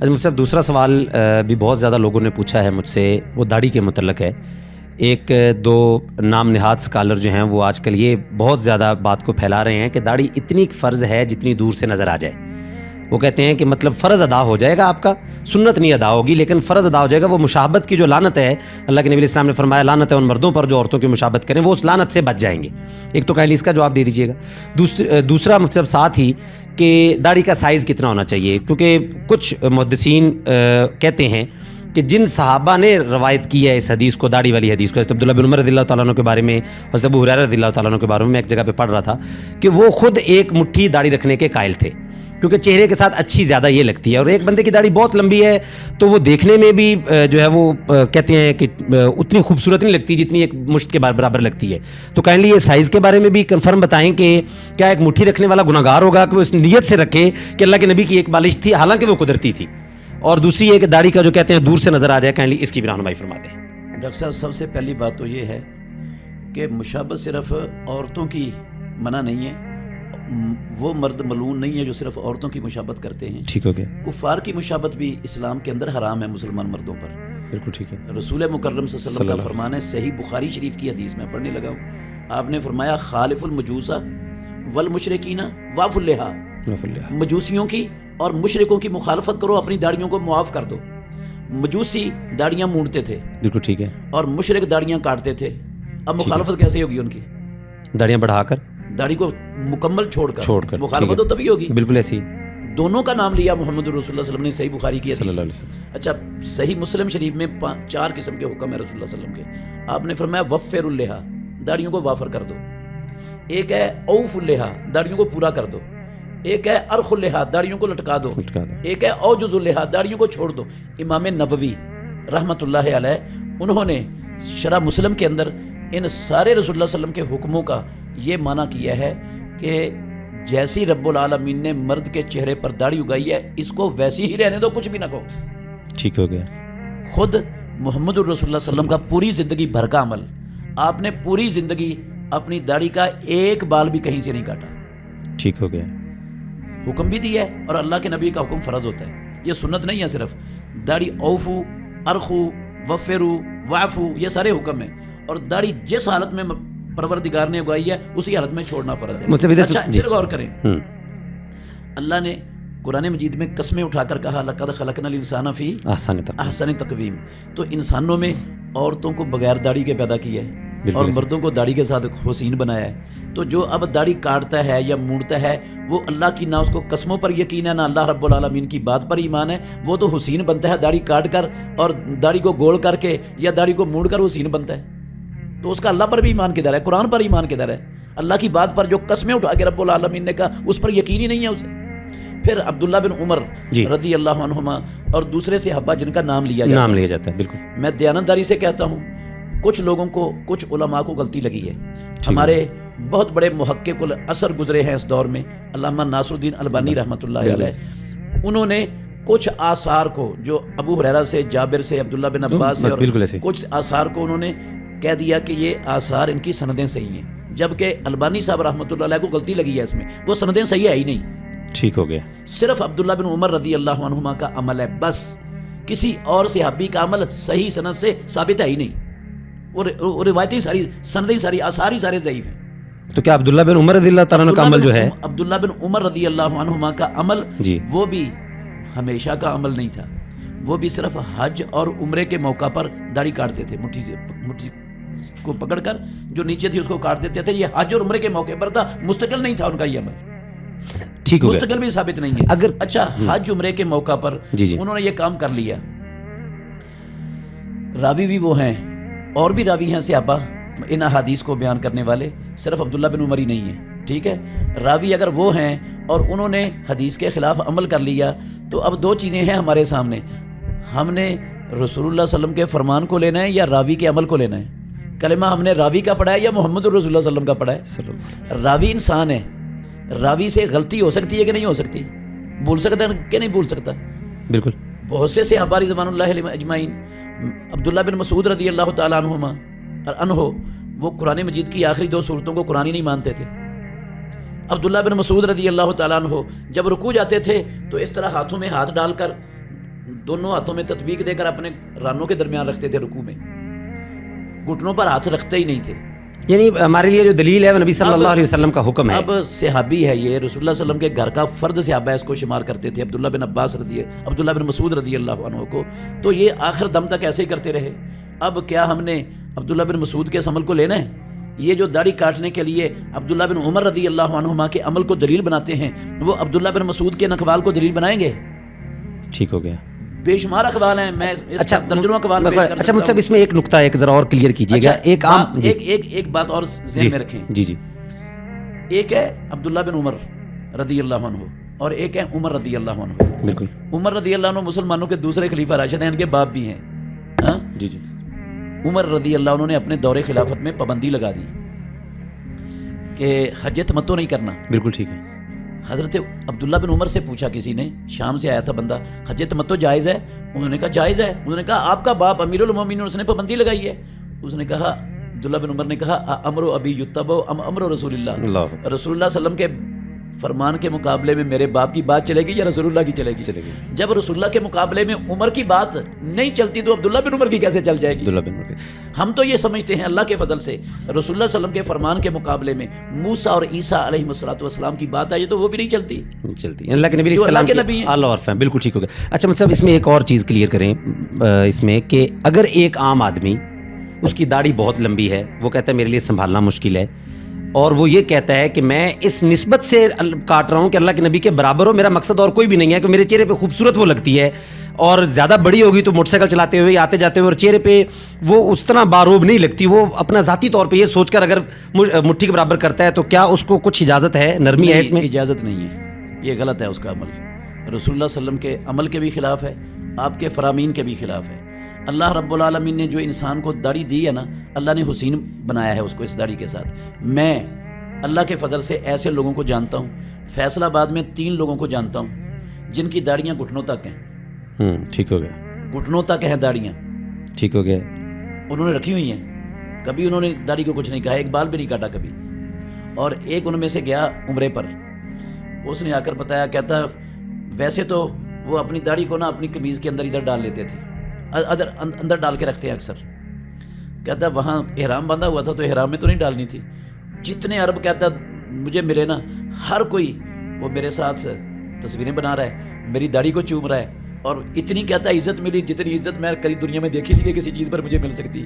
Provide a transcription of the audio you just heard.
مجھ سے دوسرا سوال بھی بہت زیادہ لوگوں نے پوچھا ہے مجھ سے، وہ داڑھی کے متعلق ہے. ایک دو نام نہاد اسکالر جو ہیں وہ آج کل یہ بہت زیادہ بات کو پھیلا رہے ہیں کہ داڑھی اتنی فرض ہے جتنی دور سے نظر آ جائے. وہ کہتے ہیں کہ مطلب فرض ادا ہو جائے گا آپ کا، سنت نہیں ادا ہوگی لیکن فرض ادا ہو جائے گا. وہ مشابہت کی جو لعنت ہے، اللہ کے نبی علیہ السلام نے فرمایا لعنت ہے ان مردوں پر جو عورتوں کی مشابہت کریں، وہ اس لعنت سے بچ جائیں گے. ایک تو کائنڈلی اس کا جواب دے دیجیے گا. دوسرا مطلب ساتھ ہی کہ داڑھی کا سائز کتنا ہونا چاہیے، کیونکہ کچھ محدثین کہتے ہیں کہ جن صحابہ نے روایت کی ہے اس حدیث کو، داڑھی والی حدیث کو، حضرت عبداللہ بن عمر رضی اللہ تعالیٰ عنہ کے بارے میں، حضرت ابو ہریرہ رضی اللہ تعالیٰ عنہ کے بارے میں ایک جگہ پہ پڑھ رہا تھا کہ وہ خود ایک مٹھی داڑھی رکھنے کے قائل تھے، کیونکہ چہرے کے ساتھ اچھی زیادہ یہ لگتی ہے. اور ایک بندے کی داڑھی بہت لمبی ہے تو وہ دیکھنے میں بھی جو ہے وہ کہتے ہیں کہ اتنی خوبصورت نہیں لگتی جتنی ایک مشت کے برابر لگتی ہے. تو کائنڈلی یہ سائز کے بارے میں بھی کنفرم بتائیں کہ کیا ایک مٹھی رکھنے والا گناہگار ہوگا کہ وہ اس نیت سے رکھے کہ اللہ کے نبی کی ایک بالش تھی حالانکہ وہ قدرتی تھی، اور دوسری یہ کہ داڑھی کا جو کہتے ہیں دور سے نظر آ جائے، کائنڈلی اس کی بھی رہنمائی فرماتے ہیں. ڈاکٹر صاحب سب سے پہلی بات تو یہ ہے کہ مشابہت صرف عورتوں کی منع نہیں ہے، وہ مرد ملعون نہیں ہے جو صرف عورتوں کی مشابہت کرتے ہیں. ٹھیک ہو گیا. کفار کی مشابہت بھی اسلام کے اندر حرام ہے مسلمان مردوں پر. بالکل ٹھیک ہے. رسول مکرم صلی اللہ علیہ وسلم کا فرمان ہے، صحیح بخاری شریف کی حدیث میں پڑھنے لگا ہوں، آپ نے فرمایا خالف المجوس والمشرکین واف اللحا، مجوسیوں کی اور مشرکوں کی مخالفت کرو، اپنی داڑھیوں کو معاف کر دو. مجوسی داڑیاں مونڈتے تھے، بالکل ٹھیک ہے، اور مشرک داڑیاں کاٹتے تھے. اب مخالفت کیسے ہوگی ان کی؟ داڑیاں بڑھا کر، داڑھی کو مکمل چھوڑ کر مخالفت تو تبھی ہوگی. بالکل ایسی. دونوں کا نام لیا محمد رسول اللہ صلی اللہ علیہ وسلم نے صحیح بخاری کی صلی اللہ حدیث. علیہ وسلم. اچھا، صحیح مسلم شریف میں 4 قسم کے حکم ہے رسول اللہ صلی اللہ علیہ وسلم کے. آپ نے فرمایا وفر اللحا، داڑھیوں کو وافر کر دو. ایک ہے اوف اللحا، داڑھیوں کو پورا کر دو. ایک ہے ارخ اللحا، داڑھیوں کو لٹکا دو. ایک ہے اوجز اللحا، داڑھیوں کو چھوڑ دو. امام نووی رحمۃ اللہ علیہ انہوں نے شرح مسلم کے اندر ان سارے رسول اللہ صلی اللہ علیہ وسلم کے حکموں کا یہ معنی کیا ہے کہ جیسی رب العالمین نے مرد کے چہرے پر داڑھی اگائی ہے اس کو ویسی ہی رہنے دو، کچھ بھی نہ کہو. ٹھیک ہو گیا. خود محمد الرسول اللہ صلی اللہ علیہ وسلم کا پوری زندگی بھر کا عمل، آپ نے پوری زندگی اپنی داڑھی کا ایک بال بھی کہیں سے نہیں کاٹا. ٹھیک ہو گیا. حکم بھی دیا ہے اور اللہ کے نبی کا حکم فرض ہوتا ہے، یہ سنت نہیں ہے. صرف داڑھی اوفو، ارخو، وفرو، وعفو، یہ سارے حکم ہیں. اور داڑھی جس حالت میں پروردگار نے اگائی ہے اسی حالت میں چھوڑنا فرض ہے. اچھا پھر غور کریں، اللہ نے قرآن مجید میں قسمیں اٹھا کر کہا لقد خلقنا الانسان فی احسن تقویم. تو انسانوں میں عورتوں کو بغیر داڑھی کے پیدا کیا ہے اور مردوں کو داڑھی کے ساتھ حسین بنایا ہے. تو جو اب داڑھی کاٹتا ہے یا مونڈتا ہے وہ اللہ کی نہ اس کو قسموں پر یقین ہے نہ اللہ رب العالمین کی بات پر ایمان ہے. وہ تو حسین بنتا ہے داڑھی کاٹ کر اور داڑھی کو گول کر کے یا داڑھی کو مونڈ کر حسین بنتا ہے. تو اس کا اللہ پر بھی ایمان کدھر ہے؟ قرآن پر ایمان کدھر ہے؟ اللہ کی بات پر جو قسمیں اٹھا کے رب العالمین نے کہا اس پر یقین ہی نہیں ہے اسے. پھر عبداللہ بن عمر رضی اللہ عنہما اور دوسرے صحابہ جن کا نام لیا جاتا ہے، بالکل میں دیانتداری سے کہتا ہوں کچھ لوگوں کو، کچھ علماء کو غلطی لگی ہے. ہمارے بہت بڑے محقق العصر گزرے ہیں اس دور میں، علامہ ناصر الدین البانی رحمۃ اللہ علیہ، انہوں نے کچھ آثار کو جو ابو ہریرہ سے، جابر سے، عبداللہ بن عباس سے اور کچھ آثار کو انہوں نے کہہ دیا کہ یہ آثار ان کی سندیں صحیح ہیں، جبکہ البانی صاحب رحمۃ اللہ علیہ کو غلطی لگی ہے اس میں، وہ سندیں صحیح ہے ہی نہیں. ٹھیک ہو گیا. صرف عبداللہ بن عمر رضی اللہ عنہما کا عمل ہے بس، کسی اور صحابی کا عمل صحیح سند سے ثابت ہے ہی نہیں. وہ روایتیں ساری، سندیں ساری، آثار ہی سارے ضعیف ہیں. تو کیا عبداللہ بن عمر رضی اللہ تعالیٰ عنہ کا عمل جو ہے، عبداللہ بن عمر رضی اللہ عنہما کا عمل وہ بھی ہمیشہ کا عمل نہیں تھا، وہ بھی صرف حج اور عمرے کے موقع پر داڑھی کاٹتے تھے، مٹھی کو پکڑ کر جو نیچے تھی اس کو کاٹ دیتے تھے. یہ حج اور عمرے کے موقع پر تھا، مستقل نہیں تھا ان کا یہ عمل. ٹھیک ہے، مستقل بھی ثابت نہیں ہے. اگر اچھا حج عمرے کے موقع پر انہوں نے یہ کام کر لیا، راوی بھی وہ ہیں اور بھی راوی ہیں صحابہ ان احادیث کو بیان کرنے والے، صرف عبداللہ بن عمر ہی نہیں ہے. ٹھیک ہے، راوی اگر وہ ہیں اور انہوں نے حدیث کے خلاف عمل کر لیا تو اب دو چیزیں ہیں ہمارے سامنے، ہم نے رسول اللہ صلی اللہ علیہ وسلم کے فرمان کو لینا ہے یا راوی کے عمل کو لینا ہے. کلمہ ہم نے راوی کا پڑھا ہے یا محمد رسول اللہ صلی اللہ علیہ وسلم کا پڑھا ہے؟ راوی انسان ہے، راوی سے غلطی ہو سکتی ہے کہ نہیں ہو سکتی؟ بھول سکتا ہے کہ نہیں بھول سکتا؟ بالکل. بہت سے صحابہ رضوان اللہ علیہم اجمعین، عبداللہ بن مسعود رضی اللہ تعالیٰ عنہ وہ قرآن مجید کی آخری 2 سورتوں کو قرآن ہی نہیں مانتے تھے. عبداللہ بن مسعود رضی اللہ تعالیٰ عنہ جب رکوع جاتے تھے تو اس طرح ہاتھوں میں ہاتھ ڈال کر دونوں ہاتھوں میں تطبیق دے کر اپنے رانوں کے درمیان رکھتے تھے رکوع میں, گھٹنوں پر ہاتھ رکھتے ہی نہیں تھے. یعنی ہمارے لیے جو دلیل ہے وہ نبی صلی اللہ علیہ وسلم کا حکم ہے. اب صحابی ہے یہ, رسول اللہ صلی اللہ علیہ وسلم کے گھر کا فرد صحابہ اس کو شمار کرتے تھے, عبداللہ بن مسعود رضی اللہ عنہ کو, تو یہ آخر دم تک ایسے ہی کرتے رہے. اب کیا ہم نے عبداللہ بن مسعود کے اس عمل کو لینا ہے؟ یہ جو داڑھی کاٹنے کے لیے عبداللہ بن عمر رضی اللہ عنہما کے عمل کو دلیل بناتے ہیں, وہ عبداللہ بن مسعود کے اقوال کو دلیل بنائیں گے؟ ٹھیک ہو گیا. بے شمار اقوال ہیں, میں درجنوں اقوال پیش کر سکتا ہوں. اچھا مجھ سے اس میں ایک نقطہ ایک ذرا اور کلیئر کیجیے گا. ایک بات اور ذہن میں رکھیں. جی. ایک ہے عبداللہ بن عمر رضی اللہ عنہ اور ایک ہے عمر رضی اللہ عنہ. بالکل. عمر رضی اللہ عنہ مسلمانوں کے دوسرے خلیفہ راشد ہیں, ان کے باپ بھی ہیں. جی. عمر رضی اللہ عنہ نے اپنے دور خلافت میں پابندی لگا دی کہ حج تمتع نہیں کرنا. بالکل ٹھیک ہے. حضرت عبداللہ بن عمر سے پوچھا کسی نے, شام سے آیا تھا بندہ, حج تمتع جائز ہے؟ انہوں نے کہا جائز ہے. انہوں نے کہا آپ کا باپ امیر المومنین, اس نے پابندی لگائی ہے. اس نے کہا, عبداللہ بن عمر نے کہا, امر ابی یتبع ام امر رسول اللہ, رسول اللہ صلی اللہ علیہ وسلم کے فرمان کے مقابلے میں میرے باپ کی بات چلے گی یا رسول اللہ کی چلے گی؟ جب رسول اللہ کے مقابلے میں عمر کی بات نہیں چلتی تو عبداللہ بن عمر کی کیسے چل جائے گی؟ ہم تو یہ سمجھتے ہیں اللہ کے فضل سے رسول اللہ صلی اللہ علیہ وسلم کے فرمان کے مقابلے میں موسیٰ اور عیسیٰ علیہ السلام کی بات آئی تو وہ بھی نہیں چلتی. اللہ کے نبی علیہ السلام کی اعلیٰ اور فہم. بالکل ٹھیک ہو گیا. اچھا مطلب اس میں ایک اور چیز کلیئر کریں اس میں کہ اگر ایک عام آدمی, اس کی داڑھی بہت لمبی ہے, وہ کہتا ہے میرے لیے سنبھالنا مشکل ہے, اور وہ یہ کہتا ہے کہ میں اس نسبت سے کاٹ رہا ہوں کہ اللہ کے نبی کے برابر ہو, میرا مقصد اور کوئی بھی نہیں ہے کہ میرے چہرے پہ خوبصورت وہ لگتی ہے, اور زیادہ بڑی ہوگی تو موٹر سائیکل چلاتے ہوئے آتے جاتے ہوئے اور چہرے پہ وہ اس طرح باروب نہیں لگتی, وہ اپنا ذاتی طور پہ یہ سوچ کر اگر مٹھی کے برابر کرتا ہے تو کیا اس کو کچھ اجازت ہے, نرمی ہے اس میں؟ اجازت نہیں ہے, یہ غلط ہے اس کا عمل. رسول اللہ صلی اللہ علیہ وسلم کے عمل کے بھی خلاف ہے, آپ کے فرامین کے بھی خلاف ہے. اللہ رب العالمین نے جو انسان کو داڑھی دی ہے نا, اللہ نے حسین بنایا ہے اس کو اس داڑھی کے ساتھ. میں اللہ کے فضل سے ایسے لوگوں کو جانتا ہوں, فیصل آباد میں 3 لوگوں کو جانتا ہوں جن کی داڑیاں گھٹنوں تک ہیں. ٹھیک ہو گیا. گھٹنوں تک ہیں داڑیاں. ٹھیک ہو گیا. انہوں نے رکھی ہوئی ہیں, کبھی انہوں نے داڑھی کو کچھ نہیں کہا, ایک بال بھی نہیں کاٹا کبھی. اور ایک ان میں سے گیا عمرے پر, اس نے آ کر بتایا, کہتا ویسے تو وہ اپنی داڑھی کو نا اپنی قمیض کے اندر ادھر ڈال لیتے تھے, اندر ڈال کے رکھتے ہیں اکثر. کہتا وہاں احرام باندھا ہوا تھا تو احرام میں تو نہیں ڈالنی تھی. جتنے عرب کہتا مجھے ملے نا, ہر کوئی وہ میرے ساتھ تصویریں بنا رہا ہے, میری داڑھی کو چوم رہا ہے, اور اتنی کہتا عزت ملی جتنی عزت میں کئی دنیا میں دیکھی نہیں کہ کسی چیز پر مجھے مل سکتی.